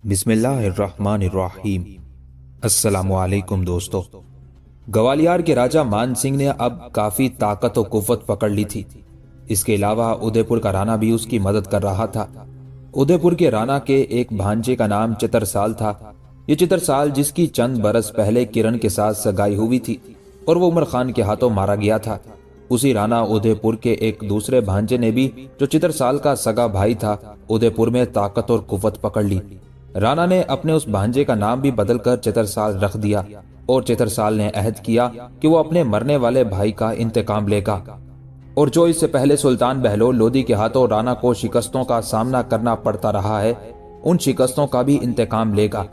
بسم اللہ الرحمن الرحیم۔ السلام علیکم دوستو۔ گوالیار کے راجہ مان سنگھ نے اب کافی طاقت و قوت پکڑ لی تھی۔ اس کے علاوہ ادے پور کا رانا بھی اس کی مدد کر رہا تھا۔ ادے پور کے رانا کے ایک بھانجے کا نام چترسال تھا۔ یہ چترسال، جس کی چند برس پہلے کرن کے ساتھ سگائی ہوئی تھی اور وہ عمر خان کے ہاتھوں مارا گیا تھا، اسی رانا ادے پور کے ایک دوسرے بھانجے نے بھی، جو چترسال کا سگا بھائی تھا، ادے پور میں طاقت اور قوت پکڑ لی۔ رانا نے اپنے اس بھانجے کا نام بھی بدل کر چترسال رکھ دیا اور چترسال نے عہد کیا کہ وہ اپنے مرنے والے بھائی کا انتقام لے گا، اور جو اس سے پہلے سلطان بہلول لودھی کے ہاتھوں رانا کو شکستوں کا سامنا کرنا پڑتا رہا ہے، ان شکستوں کا بھی انتقام لے گا۔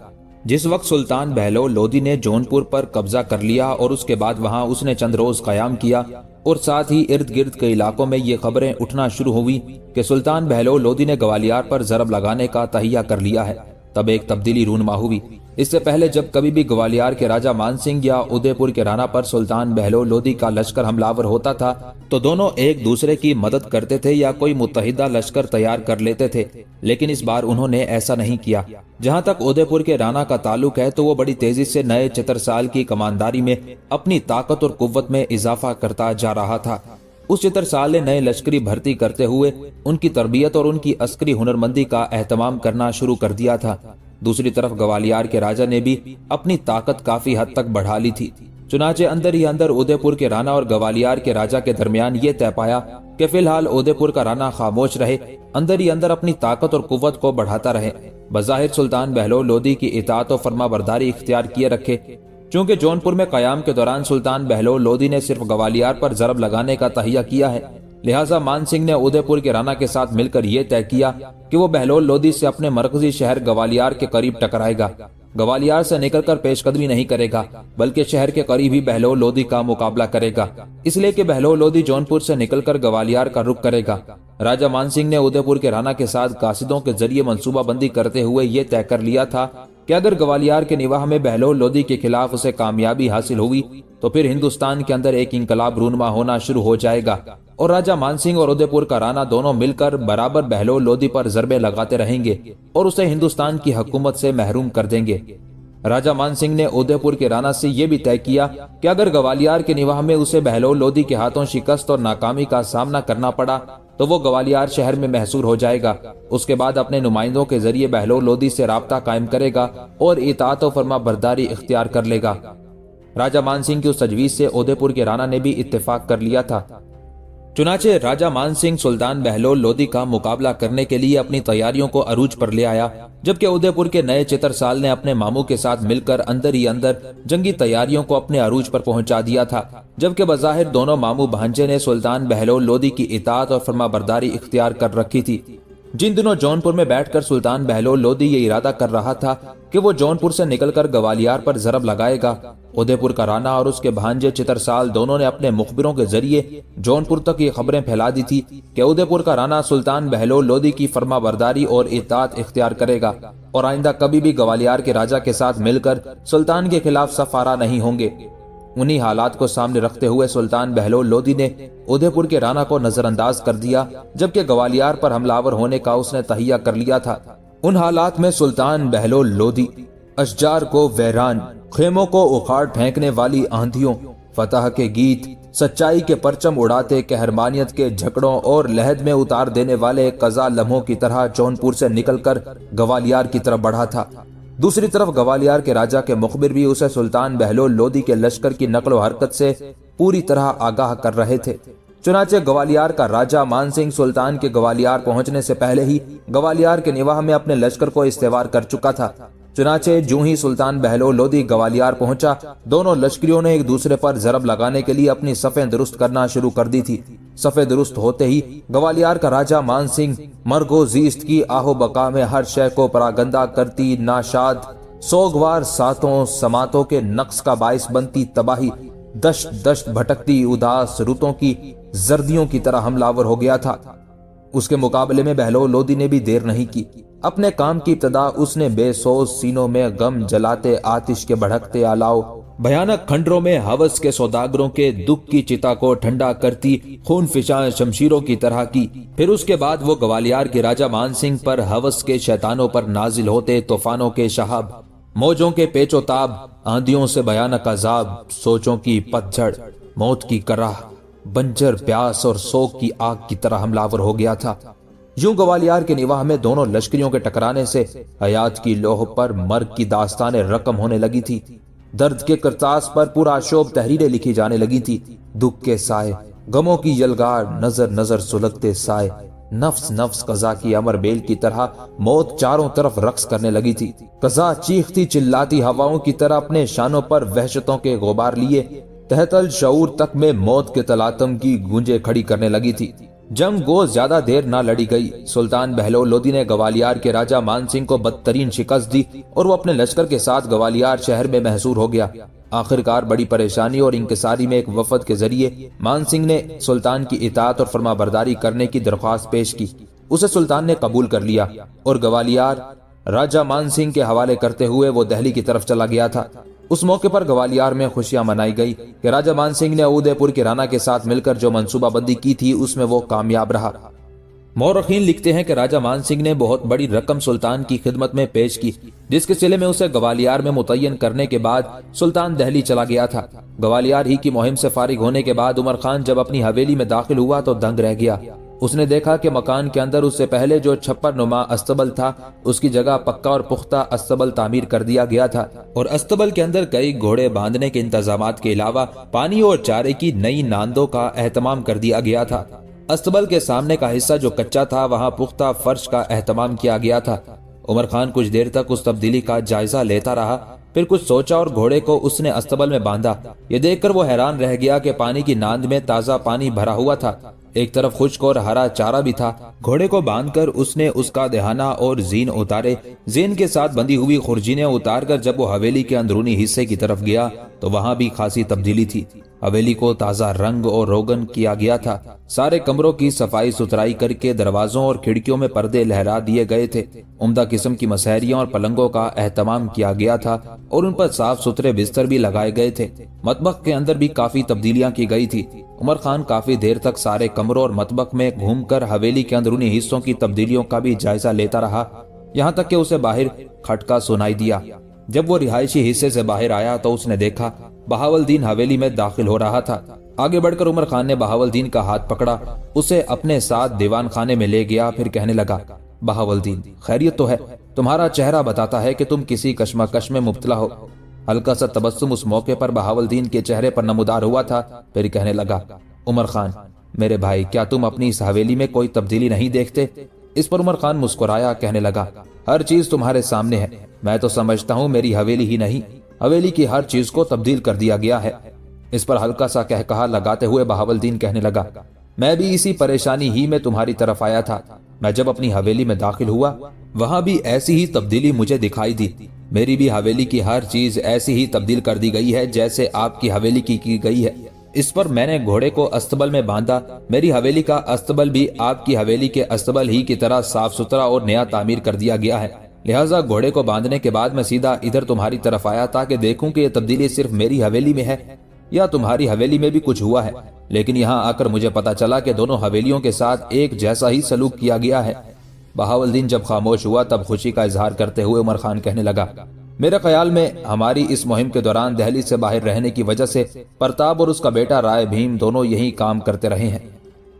جس وقت سلطان بہلول لودھی نے جون پور پر قبضہ کر لیا اور اس کے بعد وہاں اس نے چند روز قیام کیا، اور ساتھ ہی ارد گرد کے علاقوں میں یہ خبریں اٹھنا شروع ہوئی کہ سلطان بہلول لودھی نے گوالیار پر ضرب لگانے کا تہیہ کر لیا ہے، تب ایک تبدیلی رونما ہوئی۔ اس سے پہلے جب کبھی بھی گوالیار کے راجہ مان سنگھ یا ادے پور کے رانا پر سلطان بہلول لودھی کا لشکر حملہ ہوتا تھا تو دونوں ایک دوسرے کی مدد کرتے تھے یا کوئی متحدہ لشکر تیار کر لیتے تھے، لیکن اس بار انہوں نے ایسا نہیں کیا۔ جہاں تک ادے پور کے رانا کا تعلق ہے تو وہ بڑی تیزی سے نئے چترسال کی کمانداری میں اپنی طاقت اور قوت میں اضافہ کرتا جا رہا تھا۔ اس چترسال نے نئے لشکری بھرتی کرتے ہوئے ان کی تربیت اور ان کی عسکری ہنرمندی کا اہتمام کرنا شروع کر دیا تھا۔ دوسری طرف گوالیار کے راجہ نے بھی اپنی طاقت کافی حد تک بڑھا لی تھی۔ چنانچہ اندر ہی اندر ادے پور کے رانا اور گوالیار کے راجہ کے درمیان یہ طے پایا کہ فی الحال ادے پور کا رانا خاموش رہے، اندر ہی اندر اپنی طاقت اور قوت کو بڑھاتا رہے، بظاہر سلطان بہلول لودھی کی اطاعت و فرما برداری اختیار کیے رکھے۔ چونکہ جون پور میں قیام کے دوران سلطان بہلول لودھی نے صرف گوالیار پر ضرب لگانے کا تہیہ کیا ہے، لہٰذا مان سنگھ نے ادے پور کے رانا کے ساتھ مل کر یہ طے کیا کہ وہ بہلول لودھی سے اپنے مرکزی شہر گوالیار کے قریب ٹکرائے گا، گوالیار سے نکل کر پیش قدمی نہیں کرے گا، بلکہ شہر کے قریب ہی بہلول لودھی کا مقابلہ کرے گا، اس لیے کہ بہلول لودھی جون پور سے نکل کر گوالیار کا رخ کرے گا۔ راجہ مان سنگھ نے ادے پور کے رانا کے ساتھ قاصدوں کے ذریعے منصوبہ بندی کرتے ہوئے یہ طے کر لیا تھا کہ اگر گوالیار کے نواح میں بہلول لودھی کے خلاف اسے کامیابی حاصل ہوئی تو پھر ہندوستان کے اندر ایک انقلاب رونما ہونا شروع ہو جائے گا، اور راجہ مان سنگھ اور ادے پور کا رانا دونوں مل کر برابر بہلول لودھی پر ضربے لگاتے رہیں گے اور اسے ہندوستان کی حکومت سے محروم کر دیں گے۔ راجہ مان سنگھ نے ادے پور کے رانا سے یہ بھی طے کیا کہ اگر گوالیار کے نواح میں اسے بہلول لودھی کے ہاتھوں شکست اور ناکامی کا سامنا کرنا پڑا تو وہ گوالیار شہر میں محصور ہو جائے گا، اس کے بعد اپنے نمائندوں کے ذریعے بہلول لودھی سے رابطہ قائم کرے گا اور اطاعت و فرما برداری اختیار کر لے گا۔ راجہ مان سنگھ کی اس تجویز سے ادے پور کے رانا نے بھی اتفاق کر لیا تھا۔ چنانچہ راجہ مان سنگھ سلطان بہلول لودھی کا مقابلہ کرنے کے لیے اپنی تیاریوں کو عروج پر لے آیا، جبکہ ادے پور کے نئے چترسال نے اپنے ماموں کے ساتھ مل کر اندر ہی اندر جنگی تیاریوں کو اپنے عروج پر پہنچا دیا تھا، جبکہ بظاہر دونوں ماموں بھانجے نے سلطان بہلول لودھی کی اطاعت اور فرما برداری اختیار کر رکھی تھی۔ جن دنوں جون پور میں بیٹھ کر سلطان بہلول لودھی یہ ارادہ کر رہا تھا کہ وہ جون پور سے نکل کر گوالیار پر ضرب لگائے گا، ادے پور کا رانا اور اس کے بھانجے چترسال دونوں نے اپنے مخبروں کے ذریعے جون پور تک یہ خبریں پھیلا دی تھی کہ ادے پور کا رانا سلطان بہلول لودھی کی فرما برداری اور اطاعت اختیار کرے گا اور آئندہ کبھی بھی گوالیار کے راجہ کے ساتھ مل کر سلطان کے خلاف صف آرا نہیں ہوں گے۔ انہی حالات کو سامنے رکھتے ہوئے سلطان بہلول لودھی نے ادے پور کے رانا کو نظر انداز کر دیا، جبکہ گوالیار پر حملہ آور ہونے کا اس نے تہیہ کر لیا تھا۔ ان حالات میں سلطان بہلول لودھی اشجار کو ویران، خیموں کو اکھاڑ پھینکنے والی آندھیوں، فتح کے گیت، سچائی کے پرچم اڑاتے قہرمانیت کے جھگڑوں اور لہد میں اتار دینے والے قضا لمحوں کی طرح جون پور سے نکل کر گوالیار کی طرف بڑھا تھا۔ دوسری طرف گوالیار کے راجہ کے مخبر بھی اسے سلطان بہلول لودھی کے لشکر کی نقل و حرکت سے پوری طرح آگاہ کر رہے تھے۔ چنانچہ گوالیار کا راجہ مان سنگھ سلطان کے گوالیار پہنچنے سے پہلے ہی گوالیار کے نواح میں اپنے لشکر کو استوار کر چکا تھا۔ چنانچہ جو ہی سلطان بہلول لودھی گوالیار پہنچا، دونوں لشکریوں نے ایک دوسرے پر ضرب لگانے کے لیے اپنی صفیں درست کرنا شروع کر دی تھی۔ صفیں درست ہوتے ہی گوالیار کا راجہ مان سنگھ مرگ و زیست کی آہ و بقا میں ہر شے کو پراگندہ کرتی ناشاد سوگوار ساتوں سماعتوں کے نقص کا باعث بنتی تباہی، دشت دشت بھٹکتی اداس رتوں کی زردیوں کی طرح حملہ آور ہو گیا تھا۔ اس کے مقابلے میں بہلول لودھی نے بھی دیر نہیں کی۔ اپنے کام کی ابتدا اس نے بے سوز سینوں میں غم جلاتے آتش کے بھڑکتے آلاؤ भयानक खंडरों में हवस के सौदागरों के दुख की चिता को ठंडा करती खून फिशां शमशीरों की तरह की। फिर उसके बाद वो ग्वालियर के राजा मान सिंह पर हवस के शैतानों पर नाजिल होते तूफानों के शहाब, मौजों के पेचोताब, आंधियों से भयानक अजाब, सोचों की पतझड़, मौत की कराह, बंजर प्यास और सोख की आग की तरह हमलावर हो गया था। यूं ग्वालियर के निवाह में दोनों लश्करियों के टकराने से हयात की लोह पर मर्ग की दास्तानें रकम होने लगी थी। दर्द के करतास पर पूरा शोभ तहरीरें लिखी जाने लगी थी। दुख के साए, गमों की यलगार, नजर नजर सुलगते साए, नफ्स नफ्स कजा की अमर बेल की तरह मौत चारों तरफ रक्स करने लगी थी। कजा चीखती चिल्लाती हवाओं की तरह अपने शानों पर वहशतों के गुबार लिए तहतल शऊर तक में मौत के तलातम की गूंजें खड़ी करने लगी थी। जंग गो ज्यादा देर ना लड़ी गई। सुल्तान बहलोल लोदी ने ग्वालियर के राजा मान सिंह को बदतरीन शिकस्त दी और वो अपने लश्कर के साथ ग्वालियर शहर में महसूर हो गया। आखिरकार बड़ी परेशानी और इंकिसारी में एक वफद के जरिए मान सिंह ने सुल्तान की इताअत और फरमाबरदारी करने की दरख्वास्त पेश की। उसे सुल्तान ने कबूल कर लिया और ग्वालियर राजा मान सिंह के हवाले करते हुए वो दिल्ली की तरफ चला गया था। उस मौके पर ग्वालियर में खुशियां मनाई गई कि राजा मान सिंह ने उदयपुर के राणा के साथ मिलकर जो मंसूबाबंदी की थी उसमें वो कामयाब रहा। मौरखीन लिखते हैं कि राजा मान सिंह ने बहुत बड़ी रकम सुल्तान की खिदमत में पेश की, जिसके सिले में उसे ग्वालियर में मुतय्यन करने के बाद सुल्तान दिल्ली चला गया था। ग्वालियर ही की मुहिम से फारिग होने के बाद उमर खान जब अपनी हवेली में दाखिल हुआ तो दंग रह गया। उसने देखा कि मकान के अंदर उससे पहले जो छप्पर नुमा अस्तबल था उसकी जगह पक्का और पुख्ता अस्तबल तामीर कर दिया गया था और अस्तबल के अंदर कई घोड़े बांधने के इंतजामात के अलावा पानी और चारे की नई नांदों का एहतमाम कर दिया गया था। अस्तबल के सामने का हिस्सा जो कच्चा था वहां पुख्ता फर्श का एहतमाम किया गया था। उमर खान कुछ देर तक उस तब्दीली का जायजा लेता रहा, फिर कुछ सोचा और घोड़े को उसने अस्तबल में बांधा। ये देखकर वो हैरान रह गया कि पानी की नांद में ताजा पानी भरा हुआ था, एक तरफ खुश्क और हरा चारा भी था। घोड़े को बांधकर उसने उसका दहाना और जीन उतारे। जीन के साथ बंधी हुई खुरजीनें उतारकर जब वो हवेली के अंदरूनी हिस्से की तरफ गया तो वहां भी खासी तब्दीली थी। हवेली को ताजा रंग और रोगन किया गया था। सारे कमरों की सफाई सुथराई करके दरवाजों और खिड़कियों में पर्दे लहरा दिए गए थे। उम्दा किस्म की मसहरियां और पलंगों का एहतमाम किया गया था और उन पर साफ सुथरे बिस्तर भी लगाए गए थे। मतबख के अंदर भी काफी तब्दीलियां की गई थी। उमर खान काफी देर तक सारे कमरों और मतबख में घूमकर हवेली के अंदरूनी हिस्सों की तब्दीलियों का भी जायजा लेता रहा, यहाँ तक कि उसे बाहर खटका सुनाई दिया। जब वो रिहायशी हिस्से से बाहर आया तो उसने देखा बहावलदीन हवेली में दाखिल हो रहा था। आगे बढ़कर उमर खान ने बहावलदीन का हाथ पकड़ा, उसे अपने साथ दीवान खाने में ले गया। फिर कहने लगा, बहावलदीन खैरियत तो है? तुम्हारा चेहरा बताता है कि तुम किसी कश्मकश में मुब्तला हो। हल्का सा तबस्सुम उस मौके पर बहावलदीन के चेहरे पर नमूदार हुआ था। फिर कहने लगा, उमर खान मेरे भाई, क्या तुम अपनी इस हवेली में कोई तब्दीली नहीं देखते? इस पर उमर खान मुस्कुराया, कहने लगा, हर चीज तुम्हारे सामने है। मैं तो समझता हूँ मेरी हवेली ही नहीं, हवेली की हर चीज को तब्दील कर दिया गया है। इस पर हल्का सा कहकहा लगाते हुए बहावलदीन कहने लगा, मैं भी इसी परेशानी ही में तुम्हारी तरफ आया था। मैं जब अपनी हवेली में दाखिल हुआ वहां भी ऐसी ही तब्दीली मुझे दिखाई दी। मेरी भी हवेली की हर चीज ऐसी ही तब्दील कर दी गई है जैसे आपकी हवेली की गई है। इस पर मैंने घोड़े को अस्तबल में बांधा। मेरी हवेली का अस्तबल भी आपकी हवेली के अस्तबल ही की तरह साफ सुथरा और नया तामीर कर दिया गया है। लिहाजा घोड़े को बांधने के बाद मैं सीधा इधर तुम्हारी तरफ आया ताकि देखूं कि यह तब्दीली सिर्फ मेरी हवेली में है या तुम्हारी हवेली में भी कुछ हुआ है। लेकिन यहाँ आकर मुझे पता चला कि दोनों हवेलियों के साथ एक जैसा ही सलूक किया गया है। बहावलदीन जब खामोश हुआ तब खुशी का इजहार करते हुए उमर खान कहने लगा, मेरे ख्याल में हमारी इस मुहिम के दौरान दिल्ली से बाहर रहने की वजह से प्रताप और उसका बेटा राय भीम दोनों यही काम करते रहे हैं।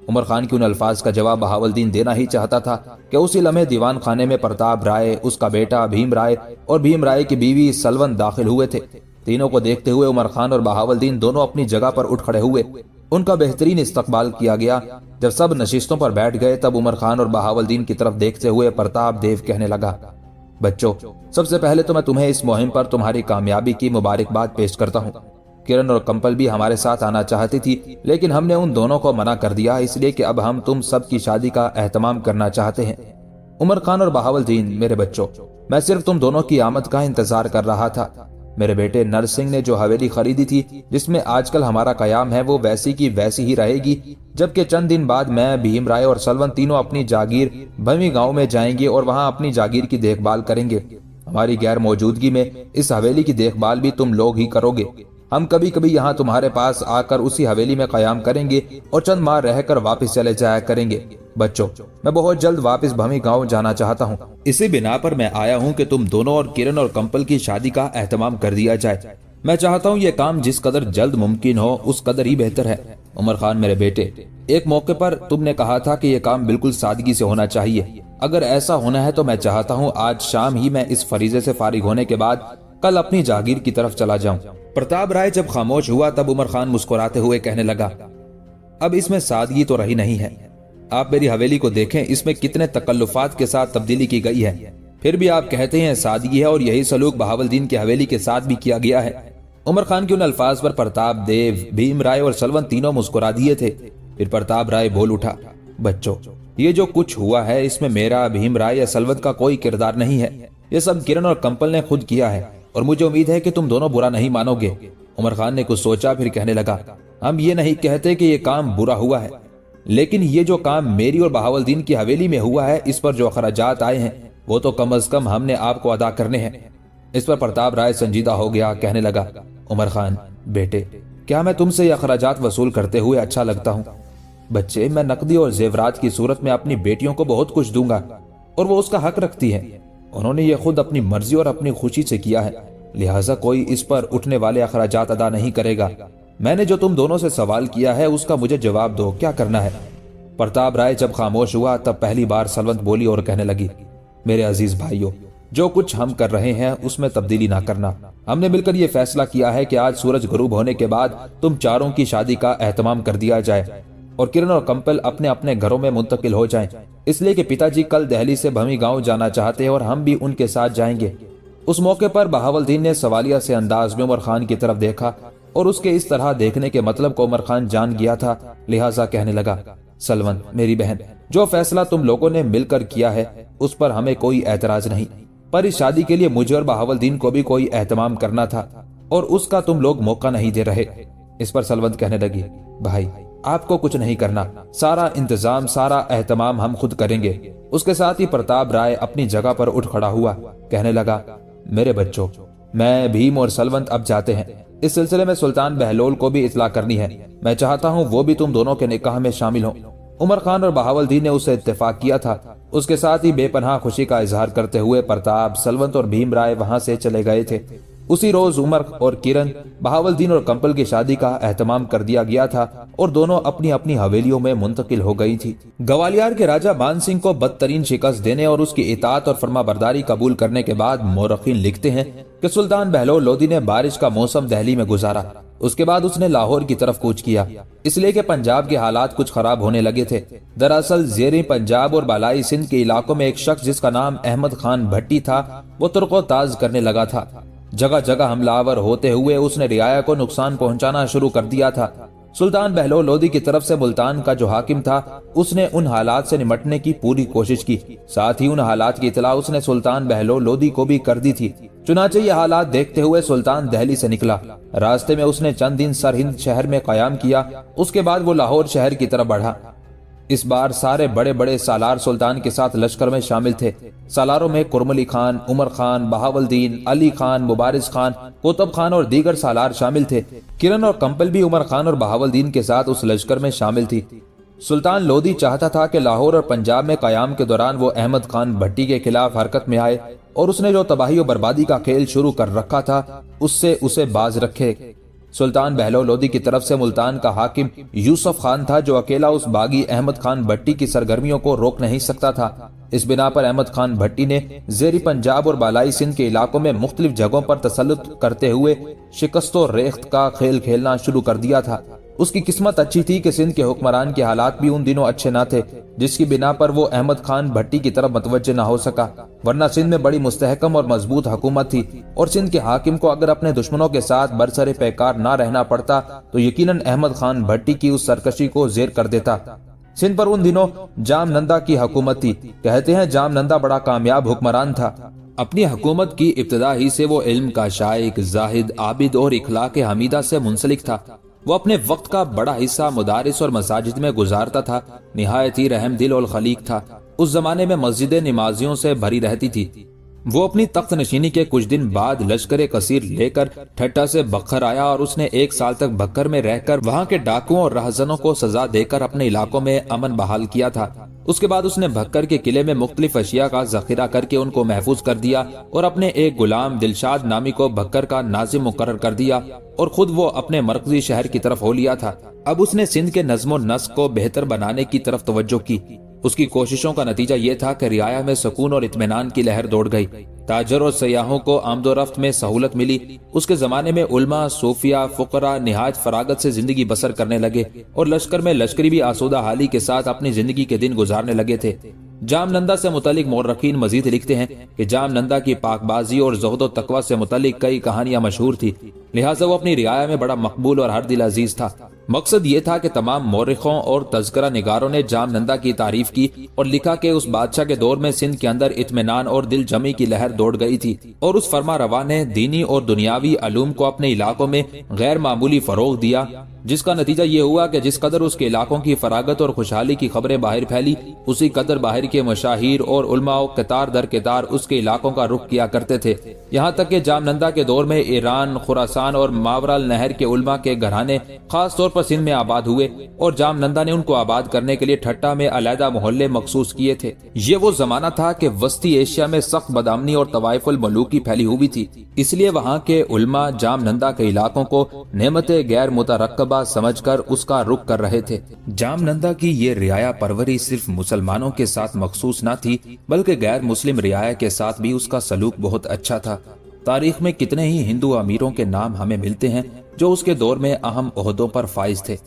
उमर खान के उन अल्फाज का जवाब बहावलदीन देना ही चाहता था कि उसी लम्हे दीवान खाने में प्रताप राय, उसका बेटा भीम राय और भीम राय की बीवी सलवन दाखिल हुए थे। तीनों को देखते हुए उमर खान और बहावलदीन दोनों अपनी जगह पर उठ खड़े हुए। उनका बेहतरीन इस्तकबाल किया गया। जब सब नशिस्तों पर बैठ गए तब उमर खान और बहावलदीन की तरफ देखते हुए प्रताप देव कहने लगा, बच्चों, सबसे पहले तो मैं तुम्हें इस मुहिम पर तुम्हारी कामयाबी की मुबारकबाद पेश करता हूँ। किरण और कंपल भी हमारे साथ आना चाहती थी, लेकिन हमने उन दोनों को मना कर दिया, इसलिए कि अब हम तुम सब की शादी का एहतमाम करना चाहते हैं। उमर खान और बहावलदीन, मेरे बच्चों, मैं सिर्फ तुम दोनों की आमद का इंतजार कर रहा था। मेरे बेटे नरसिंह ने जो हवेली खरीदी थी जिसमें आजकल हमारा कयाम है वो वैसी की वैसी ही रहेगी, जबकि चंद दिन बाद मैं, भीम राय और सलवन तीनों अपनी जागीर भवी गांव में जाएंगे और वहां अपनी जागीर की देखभाल करेंगे। हमारी गैर मौजूदगी में इस हवेली की देखभाल भी तुम लोग ही करोगे। हम कभी कभी यहाँ तुम्हारे पास आकर उसी हवेली में कयाम करेंगे और चंद माह रहकर वापस चले जाया करेंगे। बच्चों, मैं बहुत जल्द वापस भमी गांव जाना चाहता हूँ। इसी बिना पर मैं आया हूँ कि तुम दोनों और किरण और कंपल की शादी का एहतमाम कर दिया जाए। मैं चाहता हूँ ये काम जिस कदर जल्द मुमकिन हो उस कदर ही बेहतर है। उमर खान मेरे बेटे, एक मौके पर तुमने कहा था कि ये काम बिल्कुल सादगी से होना चाहिए। अगर ऐसा होना है तो मैं चाहता हूँ आज शाम ही मैं इस फरीजे से फारिग होने के बाद कल अपनी जागीर की तरफ चला जाऊं। प्रताप राय जब खामोश हुआ तब उमर खान मुस्कुराते हुए कहने लगा, अब इसमें सादगी तो रही नहीं है। आप मेरी हवेली को देखें, इसमें कितने तकल्लुफात के साथ तब्दीली की गई है, फिर भी आप कहते हैं सादगी है। और यही सलूक बहावलदीन की हवेली के साथ भी किया गया है। उमर खान के उन अल्फाज पर प्रताप देव, भीम राय और सलवंत तीनों मुस्कुरा दिए थे। फिर प्रताप राय बोल उठा, बच्चों, ये जो कुछ हुआ है इसमें मेरा, भीम राय या सलवंत का कोई किरदार नहीं है। ये सब किरण और कंपल ने खुद किया है और मुझे उम्मीद है कि तुम दोनों बुरा नहीं मानोगे। उमर खान ने कुछ सोचा, फिर कहने लगा, हम ये नहीं कहते कि ये काम बुरा हुआ है, लेकिन ये जो काम मेरी और बहावलदीन की हवेली में हुआ है इस पर जो अखराजात आए हैं वो तो कम अज कम हमने आपको अदा करने हैं। इस पर प्रताप राय संजीदा हो गया, कहने लगा, उमर खान बेटे, क्या मैं तुमसे ये अखराजात वसूल करते हुए अच्छा लगता हूँ? बच्चे, मैं नकदी और जेवरात की सूरत में अपनी बेटियों को बहुत कुछ दूंगा और वो उसका हक रखती है। उन्होंने ये खुद अपनी मर्जी और अपनी खुशी से किया है, लिहाजा कोई इस पर उठने वाले अखराजात अदा नहीं करेगा। मैंने जो तुम दोनों से सवाल किया है उसका मुझे जवाब दो, क्या करना है? प्रताप राय जब खामोश हुआ तब पहली बार सलवंत बोली और कहने लगी, मेरे अजीज भाइयों, जो कुछ हम कर रहे हैं उसमें तब्दीली ना करना। हमने मिलकर ये फैसला किया है कि आज सूरज गुरूब होने के बाद तुम चारों की शादी का एहतमाम कर दिया जाए और किरण और कंपल अपने अपने घरों में मुंतकिल हो जाएं, इसलिए कि पिताजी कल दिल्ली से भमी गांव जाना चाहते हैं और हम भी उनके साथ जाएंगे। उस मौके पर बहावलदीन ने सवालिया से अंदाज में उमर खान की तरफ देखा और उसके इस तरह देखने के मतलब को उमर खान जान गया था, लिहाजा कहने लगा, सलवंत मेरी बहन, जो फैसला तुम लोगों ने मिलकर किया है उस पर हमें कोई एतराज नहीं, पर इस शादी के लिए मुझे और बहावलदीन को भी कोई एहतमाम करना था और उसका तुम लोग मौका नहीं दे रहे। इस पर सलवंत कहने लगी, भाई आपको कुछ नहीं करना, सारा इंतजाम, सारा एहतमाम हम खुद करेंगे। उसके साथ ही प्रताप राय अपनी जगह पर उठ खड़ा हुआ, कहने लगा, मेरे बच्चों, मैं, भीम और सलवंत अब जाते हैं। इस सिलसिले में सुल्तान बहलोल को भी इतला करनी है। मैं चाहता हूँ वो भी तुम दोनों के निकाह में शामिल हो। उमर खान और बहावलदीन ने उससे इत्तेफाक किया था। उसके साथ ही बेपनाह खुशी का इजहार करते हुए प्रताप, सलवंत और भीम राय वहां से चले गए थे। उसी रोज उमर और किरण, बहावलदीन और कंपल की शादी का एहतमाम कर दिया गया था और दोनों अपनी अपनी हवेलियों में मुंतकिल हो गई थी। ग्वालियर के राजा मान सिंह को बदतरीन शिकस्त देने और उसकी इताअत और फरमाबरदारी कबूल करने के बाद मोरखीन लिखते हैं कि सुल्तान बहलोल लोदी ने बारिश का मौसम दिल्ली में गुजारा। उसके बाद उसने लाहौर की तरफ कूच किया, इसलिए कि पंजाब के हालात कुछ खराब होने लगे थे। दरअसल ज़ेरी पंजाब और बालाई सिंध के इलाकों में एक शख्स जिसका नाम अहमद खान भट्टी था, वो तुर्को ताज करने लगा था। जगह जगह हमलावर होते हुए उसने रियाया को नुकसान पहुंचाना शुरू कर दिया था। सुल्तान बहलोल लोदी की तरफ से मुल्तान का जो हाकिम था उसने उन हालात से निपटने की पूरी कोशिश की, साथ ही उन हालात की इतला उसने सुल्तान बहलोल लोदी को भी कर दी थी। चुनाचे ये हालात देखते हुए सुल्तान दिल्ली से निकला। रास्ते में उसने चंद दिन सरहिंद शहर में कयाम किया। उसके बाद वो लाहौर शहर की तरफ बढ़ा। इस बार सारे बड़े बड़े सालार सुल्तान के साथ लश्कर में शामिल थे। सालारों में कुरमली खान, उमर खान, बहावलदीन, अली खान, मुबारिज खान, कुतुब खान और दीगर सालार शामिल थे। किरण और कंपल भी उमर खान और बहावलदीन के साथ उस लश्कर में शामिल थी। सुल्तान लोदी चाहता था कि लाहौर और पंजाब में कयाम के दौरान वो अहमद खान भट्टी के खिलाफ हरकत में आए और उसने जो तबाही और बर्बादी का खेल शुरू कर रखा था उससे उसे बाज रखे। सुल्तान बहलोल लोदी की तरफ से मुल्तान का हाकिम यूसुफ खान था, जो अकेला उस बागी अहमद खान भट्टी की सरगर्मियों को रोक नहीं सकता था। इस बिना पर अहमद खान भट्टी ने ज़ेरी पंजाब और बालाई सिंध के इलाकों में मुख्तलिफ जगहों पर तसल्लुत करते हुए शिकस्तो रेख्त का खेल खेलना शुरू कर दिया था। उसकी किस्मत अच्छी थी कि सिंध के हुक्मरान के हालात भी उन दिनों अच्छे न थे, जिसकी बिना पर वो अहमद खान भट्टी की तरफ मतवज्जे न हो सका। वरना सिंध में बड़ी मुस्तहकम और मजबूत हुकूमत थी और सिंध के हाकिम को अगर अपने दुश्मनों के साथ बरसरे पैकार न रहना पड़ता तो यकीनन अहमद खान भट्टी की उस सरकशी को जेर कर देता। सिंध पर उन दिनों जामनंदा की हुकूमत थी। कहते हैं जामनंदा बड़ा कामयाब हुक्मरान था। अपनी हुकूमत की इब्तिदा ही से वो इल्म का शाइक, जाहिद, आबिद और इखलाक हमीदा से मुंसलिक था। वो अपने वक्त का बड़ा हिस्सा मदारिस और मसाजिद में गुजारता था। निहायत ही रहम दिल और खलीक था। उस जमाने में मस्जिदें नमाजियों से भरी रहती थी। वो अपनी तख्त नशीनी के कुछ दिन बाद लश्कर कसीर लेकर ठट्टा से बक्खर आया और उसने 1 साल तक बक्कर में रहकर वहाँ के डाकुओं और राहजनों को सजा देकर अपने इलाकों में अमन बहाल किया था। उसके बाद उसने भक्कर के किले में मुख्तलिफ अशिया का जखीरा करके उनको महफूज कर दिया और अपने एक गुलाम दिलशाद नामी को भक्कर का नाजिम मुकर्रर कर दिया और खुद वो अपने मरकजी शहर की तरफ हो लिया था। अब उसने सिंध के नज़्म नस्क को बेहतर बनाने की तरफ तवज्जो की। उसकी कोशिशों का नतीजा ये था कि रियाया में सुकून और इत्मीनान की लहर दौड़ गई। ताजर और सयाहों को आमदोरफ्त में सहूलत मिली। उसके जमाने में उलमा, सूफिया, फुकरा निहायत फरागत से जिंदगी बसर करने लगे और लश्कर में लश्करी भी आसूदा हाली के साथ अपनी जिंदगी के दिन गुजारने लगे थे। जामनंदा से मुतालिक मौर्रखीन मजीद लिखते हैं कि जामनंदा की पाकबाजी और ज़ुहद तकवा से मुतालिक कई कहानियां मशहूर थी, लिहाजा वो अपनी रियाया में बड़ा मकबूल और हर दिल अजीज था। मकसद ये था कि तमाम मौरिखों और तज़किरा निगारों ने जामनंदा की तारीफ की और लिखा कि उस बादशाह के दौर में सिंध के अंदर इत्मीनान और दिल जमी की लहर दौड़ गई थी और उस फरमा रवा ने दीनी और दुनियावी अलूम को अपने इलाकों में गैर मामूली फरोग दिया, जिसका नतीजा ये हुआ कि जिस कदर उसके इलाकों की फरागत और खुशहाली की खबरें बाहर फैली, उसी कदर बाहर के मशाहिर और उलमा कतार दर कतार उसके इलाकों का रुख किया करते थे। यहाँ तक कि जामनंदा के दौर में ईरान, खुरासान और मावराल नहर के उलमा के घराने खास तौर पर सिंध में आबाद हुए और जामनंदा ने उनको आबाद करने के लिए ठट्टा में अलहदा मोहल्ले मखसूस किए थे। ये वो जमाना था कि वस्ती एशिया में सख्त बदअमनी और तवाइफुल मलूकी फैली हुई थी, इसलिए वहाँ के उलमा जामनंदा के इलाकों को नेमते गैर मुतरक्कबा समझकर उसका रुख कर रहे थे। जामनंदा की ये रियाया परवरी सिर्फ मुसलमानों के साथ मखसूस न थी, बल्कि गैर मुस्लिम रियाया के साथ भी उसका सलूक बहुत अच्छा था। तारीख में कितने ही हिंदू अमीरों के नाम हमें मिलते हैं जो उसके दौर में अहम ओहदों पर फाइज थे।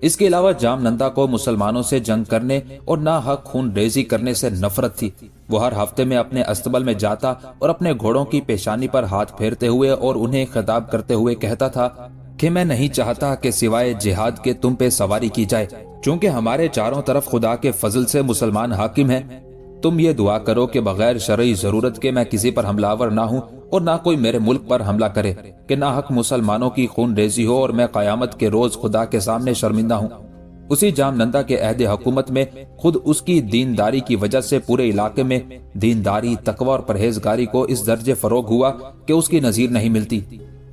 इसके अलावा जामनंदा को मुसलमानों से जंग करने और ना हक खून रेजी करने से नफरत थी। वो हर हफ्ते में अपने अस्तबल में जाता और अपने घोड़ों की पेशानी पर हाथ फेरते हुए और उन्हें खिताब करते हुए कहता था कि मैं नहीं चाहता कि सिवाय जिहाद के तुम पे सवारी की जाए, क्योंकि हमारे चारों तरफ खुदा के फजल से मुसलमान हाकिम हैं। तुम ये दुआ करो कि बगैर शरई जरूरत के मैं किसी पर हमलावर ना हूँ और ना कोई मेरे मुल्क पर हमला करे, कि ना हक मुसलमानों की खून रेजी हो और मैं कयामत के रोज खुदा के सामने शर्मिंदा हूँ। उसी जामनंदा के अहदे हुकूमत में खुद उसकी दीनदारी की वजह से पूरे इलाके में दीनदारी, तकवा और परहेजगारी को इस दर्जे फरोग हुआ कि उसकी नजीर नहीं मिलती।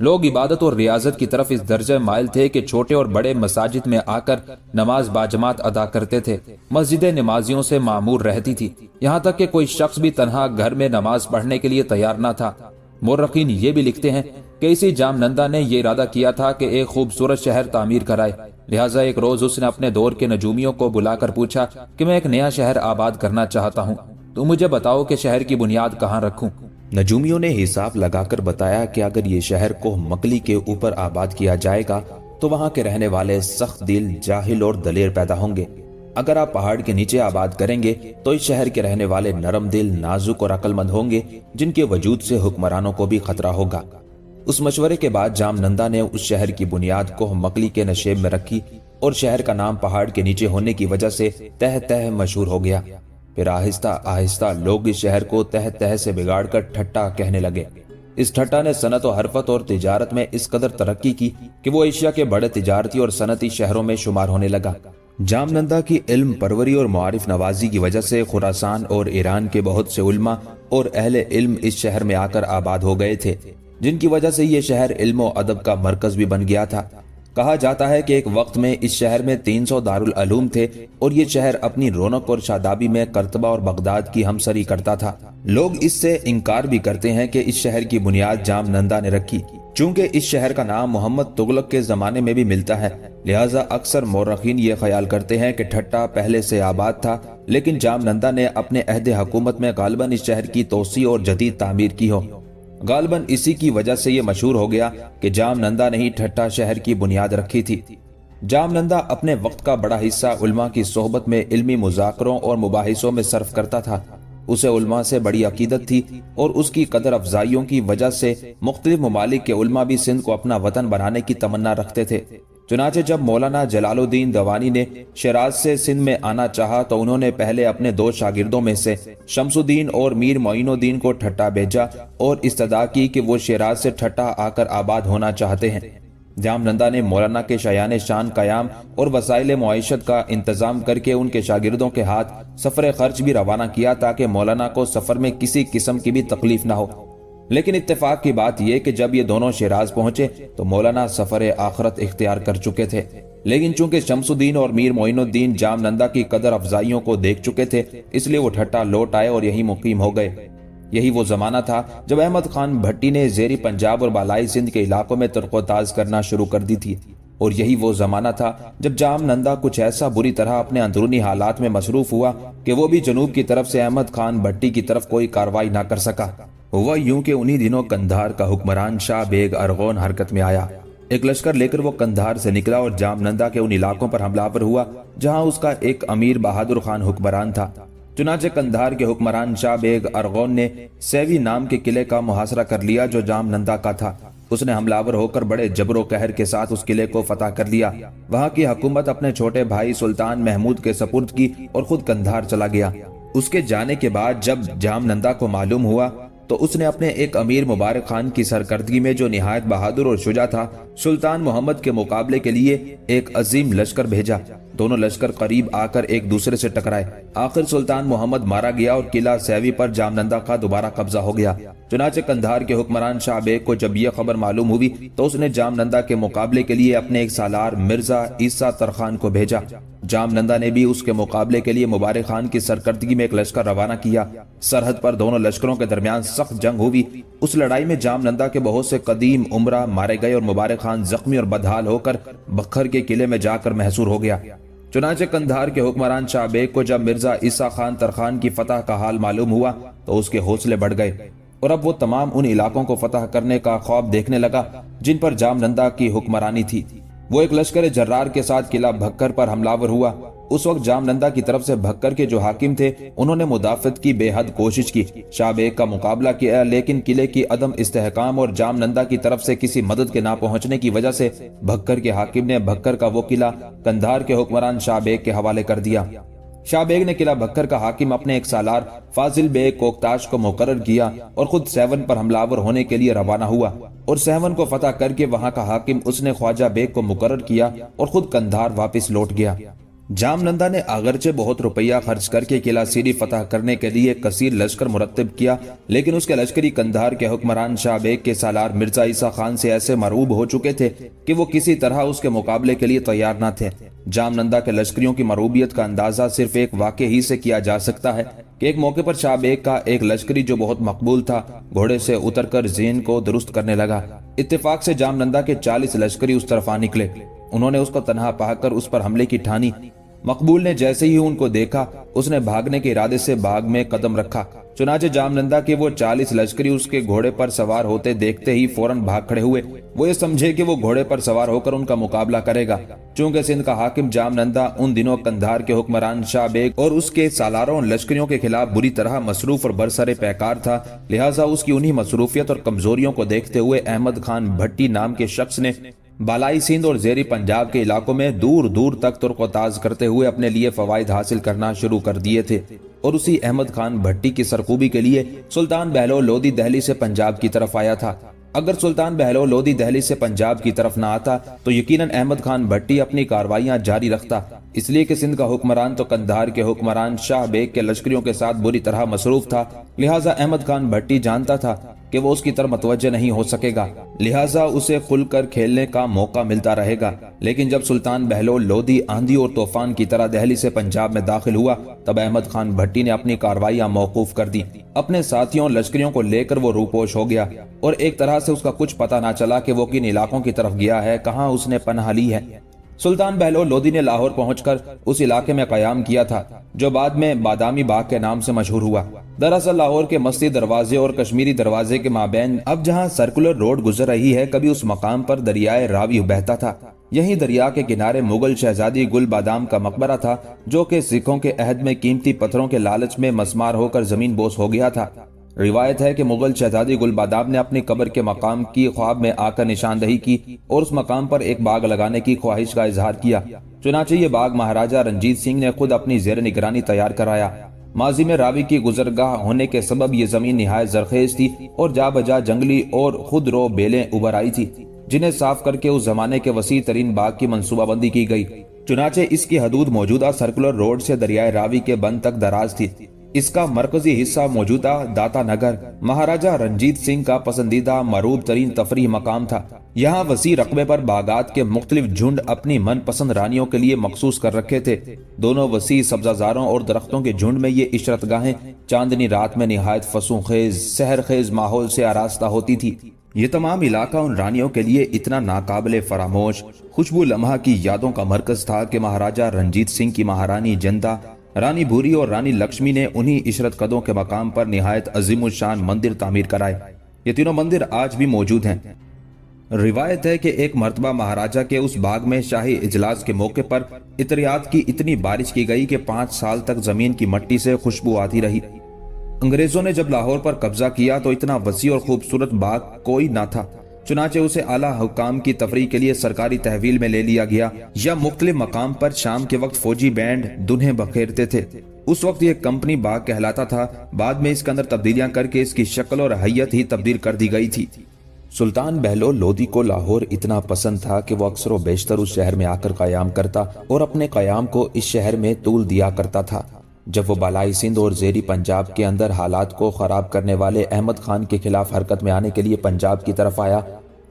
लोग इबादत और रियाजत की तरफ इस दर्जे माइल थे कि छोटे और बड़े मसाजिद में आकर नमाज बाजमात अदा करते थे। मस्जिदें नमाजियों से मामूर रहती थी, यहाँ तक कि कोई शख्स भी तन्हा घर में नमाज पढ़ने के लिए तैयार न था। मुर्रखीन ये भी लिखते हैं कि इसी जामनंदा ने ये इरादा किया था कि एक खूबसूरत शहर तामीर कराए। लिहाजा एक रोज उसने अपने दौर के नजूमियों को बुलाकर पूछा कि मैं एक नया शहर आबाद करना चाहता हूँ, तो मुझे बताओ कि शहर की बुनियाद कहाँ रखूं। नजूमियों ने हिसाब लगाकर बताया कि अगर ये शहर को मकली के ऊपर आबाद किया जाएगा तो वहाँ के रहने वाले सख्त दिल, जाहिल और दलेर पैदा होंगे। अगर आप पहाड़ के नीचे आबाद करेंगे तो इस शहर के रहने वाले नरम दिल, नाजुक और अक्लमंद होंगे, जिनके वजूद से हुक्मरानों को भी खतरा होगा। उस मशवरे के बाद जामनंदा ने उस शहर की बुनियाद को मकली के नशेब में रखी और शहर का नाम पहाड़ के नीचे होने की वजह से तह तह मशहूर हो गया। फिर आहिस्ता आहिस्ता लोग इस शहर को तह तह से बिगाड़कर ठट्टा कहने लगे। इस ठट्टा ने सनत और हरफत और तिजारत में इस कदर तरक्की की कि वो एशिया के बड़े तिजारती और सनती शहरों में शुमार होने लगा। जामनंदा की इल्म परवरी और मुआरिफ नवाजी की वजह से खुरासान और ईरान के बहुत से उलमा और अहले इल्म इस शहर में आकर आबाद हो गए थे, जिनकी वजह से ये शहर इल्म और अदब का मरकज भी बन गया था। कहा जाता है कि एक वक्त में इस शहर में 300 दारुल अलूम थे और ये शहर अपनी रौनक और शादाबी में करतबा और बगदाद की हमसरी करता था। लोग इससे इनकार भी करते हैं कि इस शहर की बुनियाद जामनंदा ने रखी। चूंकि इस शहर का नाम मोहम्मद तुगलक के जमाने में भी मिलता है, लिहाजा अक्सर मौर्रखीन ये ख्याल करते हैं कि ठट्टा पहले से आबाद था, लेकिन जामनंदा ने अपने अहदे हुकूमत में गालिबन इस शहर की तोसी और जदीद तामीर की हो। गालिबन इसी की वजह से ये मशहूर हो गया कि जामनंदा ने ही ठट्टा शहर की बुनियाद रखी थी। जामनंदा अपने वक्त का बड़ा हिस्सा उलमा की सोहबत में इल्मी मुज़ाकरों और मुबाहिसों में सर्फ करता था। उसे उलमा से बड़ी अकीदत थी और उसकी कदर अफजाइयों की वजह से मुख्तलिफ ममालिक के उलमा भी सिंध को अपना वतन बनाने की तमन्ना रखते थे। चुनाचे जब मौलाना जलालुद्दीन दवानी ने शिराज से सिंध में आना चाहा तो उन्होंने पहले अपने 2 शागिर्दों में से शमसुद्दीन और मीर मोइनुद्दीन को ठट्टा भेजा और इस्तदा की कि वो शिराज से ठट्टा आकर आबाद होना चाहते हैं। جام نندا نے مولانا کے شایان شان قیام اور وسائل معیشت کا انتظام کر کے ان کے شاگردوں کے ہاتھ سفر خرچ بھی روانہ کیا تاکہ مولانا کو سفر میں کسی قسم کی بھی تکلیف نہ ہو۔ لیکن اتفاق کی بات یہ کہ جب یہ دونوں شیراز پہنچے تو مولانا سفر آخرت اختیار کر چکے تھے، لیکن چونکہ شمس الدین اور میر معین الدین جام نندا کی قدر افزائیوں کو دیکھ چکے تھے، اس لیے وہ ٹھٹا لوٹ آئے اور یہیں مقیم ہو گئے۔ یہی وہ زمانہ تھا جب احمد خان بھٹی نے زیری پنجاب اور بالائی سندھ کے علاقوں میں ترک و تاز کرنا شروع کر دی تھی، اور یہی وہ زمانہ تھا جب جام نندا کچھ ایسا بری طرح اپنے اندرونی حالات میں مصروف ہوا کہ وہ بھی جنوب کی طرف سے احمد خان بھٹی کی طرف کوئی کارروائی نہ کر سکا۔ ہوا یوں کہ انہی دنوں قندھار کا حکمران شاہ بیگ ارغون حرکت میں آیا۔ ایک لشکر لے کر وہ قندھار سے نکلا اور جام نندا کے ان علاقوں پر حملہ آور ہوا جہاں اس کا ایک امیر بہادر خان حکمران تھا۔ چنانچہ قندھار کے حکمران شاہ بیگ ارغون نے سیوی نام کے قلعے کا محاصرہ کر لیا جو جام نندا کا تھا۔ اس نے حملہ آور ہو کر بڑے جبر و قہر کے ساتھ اس قلعے کو فتح کر لیا۔ وہاں کی حکومت اپنے چھوٹے بھائی سلطان محمود کے سپرد کی اور خود قندھار چلا گیا۔ اس کے جانے کے بعد جب جام نندا کو معلوم ہوا تو اس نے اپنے ایک امیر مبارک خان کی سرکردگی میں جو نہایت بہادر اور شجاع تھا، سلطان محمد کے مقابلے کے لیے ایک عظیم لشکر بھیجا۔ دونوں لشکر قریب آ کر ایک دوسرے سے ٹکرائے۔ آخر سلطان محمد مارا گیا اور قلعہ سیوی پر جام نندا کا دوبارہ قبضہ ہو گیا۔ چنانچہ قندھار کے حکمران شاہ بیگ کو جب یہ خبر معلوم ہوئی تو اس نے جام نندا کے مقابلے کے لیے اپنے ایک سالار مرزا عیسیٰ ترخان کو بھیجا۔ جام نندا نے بھی اس کے مقابلے کے لیے مبارک خان کی سرکردگی میں ایک لشکر روانہ کیا۔ سرحد پر دونوں لشکروں کے درمیان سخت جنگ ہوئی۔ اس لڑائی میں جام نندا کے بہت سے قدیم عمرہ مارے گئے اور مبارک خان زخمی اور بدحال ہو کر بکھر کے قلعے میں جا کر محصور ہو گیا۔ چنانچہ قندھار کے حکمران شاہ بیگ کو جب مرزا عیسیٰ خان ترخان کی فتح کا حال معلوم ہوا تو اس کے حوصلے بڑھ گئے اور اب وہ تمام ان علاقوں کو فتح کرنے کا خواب دیکھنے لگا جن پر جام نندا کی حکمرانی تھی۔ وہ ایک لشکر جرار کے ساتھ قلعہ بھکر پر حملہ آور ہوا۔ اس وقت جام نندا کی طرف سے بھکر کے جو حاکم تھے انہوں نے مدافعت کی بے حد کوشش کی، شاہ بیگ کا مقابلہ کیا، لیکن قلعے کی عدم استحکام اور جام نندا کی طرف سے کسی مدد کے نہ پہنچنے کی وجہ سے بھکر کے حاکم نے بھکر کا وہ قلعہ قندھار کے حکمران شاہ بیگ کے حوالے کر دیا۔ شاہ بیگ نے قلعہ بھکر کا حاکم اپنے ایک سالار فاضل بیگ کوکتاش کو مقرر کیا اور خود سیون پر حملہ آور ہونے کے لیے روانہ ہوا، اور سیون کو فتح کر کے وہاں کا حاکم اس نے خواجہ بیگ کو مقرر کیا اور خود قندھار واپس لوٹ گیا۔ جام نندا نے اگرچہ بہت روپیہ خرچ کر کے قلعہ سیری فتح کرنے کے لیے کثیر لشکر مرتب کیا، لیکن اس کے لشکری قندھار کے حکمران شاہ بیگ کے سالار مرزا عیسیٰ خان سے ایسے مرعوب ہو چکے تھے کہ وہ کسی طرح اس کے مقابلے کے لیے تیار نہ تھے۔ جام نندا کے لشکریوں کی مرعوبیت کا اندازہ صرف ایک واقعے ہی سے کیا جا سکتا ہے کہ ایک موقع پر شاہ بیگ کا ایک لشکری جو بہت مقبول تھا گھوڑے سے اتر کر ذہن کو درست کرنے لگا۔ اتفاق سے جام نندا کے 40 لشکری اس طرف آ نکلے۔ انہوں نے اس کو تنہا پا کر اس پر حملے کی ٹھانی۔ مقبول نے جیسے ہی ان کو دیکھا اس نے بھاگنے کے ارادے سے باغ میں قدم رکھا۔ چنانچہ جام نندا کے وہ 40 لشکری اس کے گھوڑے پر سوار ہوتے دیکھتے ہی فوراً بھاگ کھڑے ہوئے۔ وہ یہ سمجھے کہ وہ گھوڑے پر سوار ہو کر ان کا مقابلہ کرے گا۔ چونکہ سندھ کا حاکم جام نندا ان دنوں قندھار کے حکمران شاہ بیگ اور اس کے سالاروں لشکریوں کے خلاف بری طرح مصروف اور برسر پیکار تھا، لہٰذا اس کی انہی مصروفیت اور کمزوریوں کو دیکھتے ہوئے احمد خان بھٹی نام کے شخص نے بالائی سندھ اور زیری پنجاب کے علاقوں میں دور دور تک ترک و تاز کرتے ہوئے اپنے لیے فوائد حاصل کرنا شروع کر دیے تھے، اور اسی احمد خان بھٹی کی سرخوبی کے لیے سلطان بہلول لودھی دہلی سے پنجاب کی طرف آیا تھا۔ اگر سلطان بہلول لودھی دہلی سے پنجاب کی طرف نہ آتا تو یقیناً احمد خان بھٹی اپنی کاروائیاں جاری رکھتا، اس لیے کہ سندھ کا حکمران تو قندھار کے حکمران شاہ بیگ کے لشکریوں کے ساتھ بری طرح مصروف تھا، لہٰذا احمد خان بھٹی جانتا تھا کہ وہ اس کی طرف متوجہ نہیں ہو سکے گا، لہٰذا اسے کھل کر کھیلنے کا موقع ملتا رہے گا۔ لیکن جب سلطان بہلول لودھی آندھی اور طوفان کی طرح دہلی سے پنجاب میں داخل ہوا تب احمد خان بھٹی نے اپنی کاروائیاں موقوف کر دی۔ اپنے ساتھیوں لشکریوں کو لے کر وہ روپوش ہو گیا اور ایک طرح سے اس کا کچھ پتہ نہ چلا کہ وہ کن علاقوں کی طرف گیا ہے، کہاں اس نے پناہ لی ہے۔ سلطان بہلول لودھی نے لاہور پہنچ کر اس علاقے میں قیام کیا تھا جو بعد میں بادامی باغ کے نام سے مشہور ہوا۔ دراصل لاہور کے مستی دروازے اور کشمیری دروازے کے مابین اب جہاں سرکولر روڈ گزر رہی ہے، کبھی اس مقام پر دریائے راوی بہتا تھا۔ یہی دریا کے کنارے مغل شہزادی گل بادام کا مقبرہ تھا جو کہ سکھوں کے عہد میں قیمتی پتھروں کے لالچ میں مسمار ہو کر زمین بوس ہو گیا تھا۔ روایت ہے کہ مغل شہزادی گل بادام نے اپنی قبر کے مقام کی خواب میں آ کر نشاندہی کی اور اس مقام پر ایک باغ لگانے کی خواہش کا اظہار کیا۔ چنانچہ یہ باغ مہاراجہ رنجیت سنگھ نے خود اپنی زیر نگرانی تیار کرایا۔ ماضی میں راوی کی گزرگاہ ہونے کے سبب یہ زمین نہایت زرخیز تھی اور جا بجا جنگلی اور خود رو بیلیں ابھر آئی تھی۔ जिन्हें साफ करके उस जमाने के वसी तरीन बाग की मंसूबा बंदी की गई। चुनाचे इसकी हदूद मौजूदा सर्कुलर रोड से दरियाए रावी के बंद तक दराज थी। इसका मरकजी हिस्सा मौजूदा दाता नगर महाराजा रंजीत सिंह का पसंदीदा मरूब तरीन तफरीह मकाम था। यहाँ वसी रकबे पर बागात के मुख्तलिफ झुंड अपनी मनपसंद रानियों के लिए मखसूस कर रखे थे। दोनों वसी सब्जाजारों और दरख्तों के झुंड में ये इशरतगाहें चांदनी रात में निहायत फसूखेज सहर खेज माहौल से आरास्ता होती थी। ये तमाम इलाका उन रानियोों के लिए इतना नाकाबिले फरामोश खुशबू लम्हा की यादों का मरकज था कि महाराजा रंजीत सिंह की महारानी जंदा, रानी भूरी और रानी लक्ष्मी ने उन्हीं इशरत कदों के मकाम पर निहायत अजीमुशान मंदिर तामीर कराए। ये तीनों मंदिर आज भी मौजूद हैं। रिवायत है कि एक मर्तबा महाराजा के उस बाग में शाही इजलास के मौके पर इतरियात की इतनी बारिश की गई कि 5 साल तक जमीन की मट्टी से खुशबू आती रही। अंग्रेजों ने जब लाहौर पर कब्जा किया तो इतना वसी और खूबसूरत बाग कोई ना था। चुनाचे उसे आला हुकाम की तफरीह के लिए सरकारी तहवील में ले लिया गया या मुख्तलिफ मकाम पर शाम के वक्त फौजी बैंड दुन्हें बखेरते थे। उस वक्त ये कंपनी बाग कहलाता था। बाद में इसके अंदर तब्दीलियां करके इसकी शक्ल और हैयत ही तब्दील कर दी गई थी। सुल्तान बहलोल लोदी को लाहौर इतना पसंद था कि वो अक्सर व बेशतर उस शहर में आकर कयाम करता और अपने कयाम को इस शहर में तूल दिया करता था। जब वो बालाई सिंध और ज़ेरी पंजाब के अंदर हालात को खराब करने वाले अहमद खान के खिलाफ हरकत में आने के लिए पंजाब की तरफ आया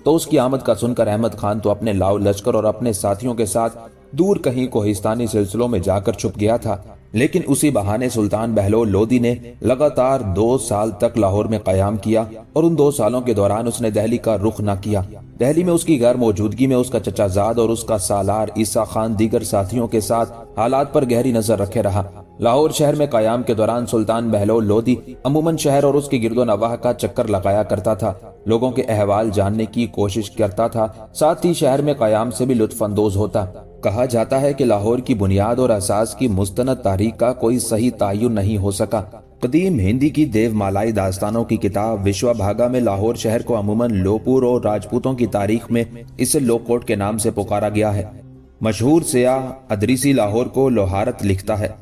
तो उसकी आमद का सुनकर अहमद खान तो अपने लाव लश्कर और अपने साथियों के साथ दूर कहीं कोहिस्तानी सिलसिलों में जाकर छुप गया था। लेकिन उसी बहाने सुल्तान बहलोल लोदी ने लगातार 2 साल तक लाहौर में कयाम किया और उन 2 सालों के दौरान उसने दिल्ली का रुख न किया। दिल्ली में उसकी गैर मौजूदगी में उसका चचाजाद और उसका सालार ईसा खान दीगर साथियों के साथ हालात पर गहरी नजर रखे रहा। लाहौर शहर में कयाम के दौरान सुल्तान बहलोल लोदी अमूमन शहर और उसके गिरदो नवाह का चक्कर लगाया करता था, लोगों के अहवाल जानने की कोशिश करता था, साथ ही शहर में कयाम से भी लुत्फ अंदोज होता। कहा जाता है कि लाहौर की बुनियाद और असास की मुस्तनद तारीख का कोई सही तायुन नहीं हो सका। कदीम हिंदी की देवमालाई दास्तानों की किताब विश्वभागा में लाहौर शहर को अमूमन लोपुर और राजपूतों की तारीख में इसे लोकोट के नाम से पुकारा गया है। मशहूर सियाह अदरीसी लाहौर को लोहारत लिखता है।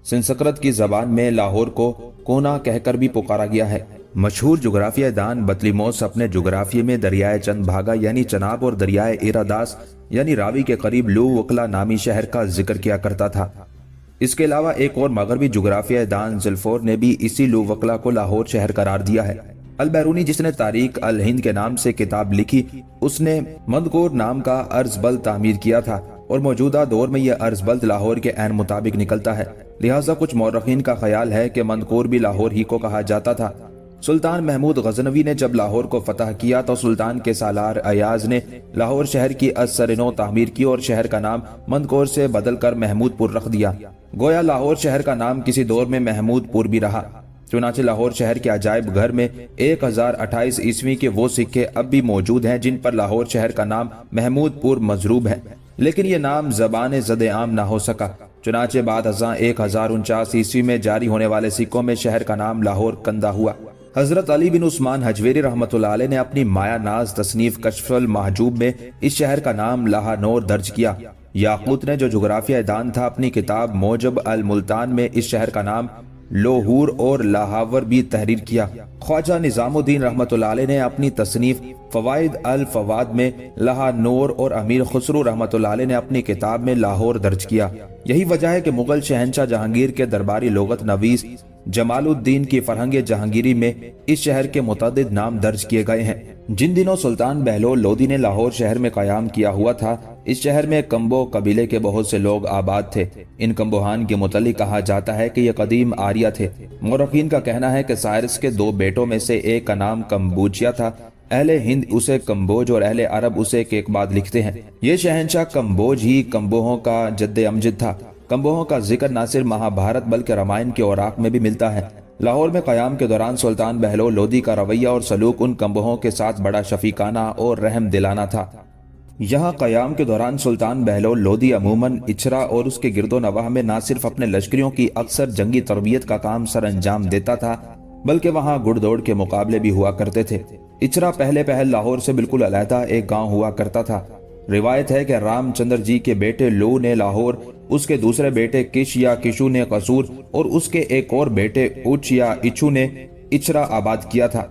संस्कृत की जबान में लाहौर को कोना कहकर भी पुकारा गया है। मशहूर जुग्राफिया दान बतलीमोस अपने जुग्राफिया में दरियाए चंद भागा यानी चनाब और दरियाए इरादास यानी रावी के करीब लू वकला नामी शहर का जिक्र किया करता था। इसके अलावा एक और मगरबी जुग्राफिया दान जुल्फोर ने भी इसी लू वकला को लाहौर शहर करार दिया है। अल बैरूनी जिसने तारीख अल हिंद के नाम से किताब लिखी उसने मंदकोर नाम का अर्जबल तामीर किया था और मौजूदा दौर में यह अर्जबल लाहौर के ऐन मुताबिक निकलता है। लिहाजा कुछ मौरखीन का ख्याल है कि मंदकोर भी लाहौर ही को कहा जाता था। सुल्तान महमूद गजनवी ने जब लाहौर को फतह किया तो सुल्तान के सालार अयाज ने लाहौर शहर की असरनो तामीर की और शहर का नाम मंदकोर से बदलकर महमूदपुर रख दिया। गोया लाहौर शहर का नाम किसी दौर में महमूदपुर भी रहा। चुनाचे लाहौर शहर के अजायब घर में 1028 ईस्वी के वो सिक्के अब भी मौजूद हैं जिन पर लाहौर शहर का नाम महमूदपुर मजरूब है, लेकिन ये नाम जबान ज़द आम ना हो सका। चुनाचे बाद 1049 ईस्वी में जारी होने वाले सिक्कों में शहर का नाम लाहौर कंदा हुआ। हजरत अली बिन उस्मान हजवेरी रहमतुल्लाह अलैह ने अपनी माया नाज तसनीफ कश्फुल महजूब में इस शहर का नाम लाहनौर दर्ज किया। याकूत ने जो जुग्राफिया दान था अपनी किताब मौजब अल मुल्तान में इस शहर का नाम लोहूर और लाहावर भी तहरीर किया। ख्वाजा निजामुद्दीन रहमतुल्लाह अलैह ने अपनी तसनीफ फवाइद अल फवाद में लाहनौर और अमीर खुसरू रहमतुल्लाह अलैह ने अपनी किताब में लाहौर दर्ज किया। यही वजह है कि मुगल शहंशाह जहांगीर के दरबारी लोगत नवीस जमालुद्दीन की फरहंग जहांगीरी में इस शहर के मुतअद्दिद नाम दर्ज किए गए हैं। जिन दिनों सुल्तान बहलोल लोदी ने लाहौर शहर में कयाम किया हुआ था, इस शहर में कंबो कबीले के बहुत से लोग आबाद थे। इन कंबोहान के मुतल्लिक कहा जाता है कि ये कदीम आर्या थे। मौरखीन का कहना है कि साइरस के 2 बेटों में से एक का नाम कम्बूचिया था। अहले हिंद उसे कम्बोज और अहले अरब उसे केकबाद लिखते हैं। ये शहंशाह कम्बोज ही कम्बोहों का जद्दे अमजद था। कम्बोहों का जिक्र न सिर्फ महाभारत बल्कि रामायण के औराक में भी मिलता है। लाहौर में कयाम के दौरान सुल्तान बहलोल लोदी का रवैया और सलूक उन कम्बोहों के साथ बड़ा शफीकाना और रहम दिलाना था। यहाँ कयाम के दौरान सुल्तान बहलोल लोदी अमूमन इचरा और उसके गिरदो नवाह में न सिर्फ अपने लश्करियों की अक्सर जंगी तरबियत का काम सर अंजाम देता था बल्कि वहाँ गुड़दौड़ के मुकाबले भी हुआ करते थे। इचरा पहले लाहौर से बिल्कुल अलहदा एक गाँव हुआ करता था। रिवायत है कि रामचंद्र जी के बेटे लो ने लाहौर, उसके दूसरे बेटे किश या किशु ने कसूर और उसके एक और बेटे उच या इचू ने इचरा आबाद किया था।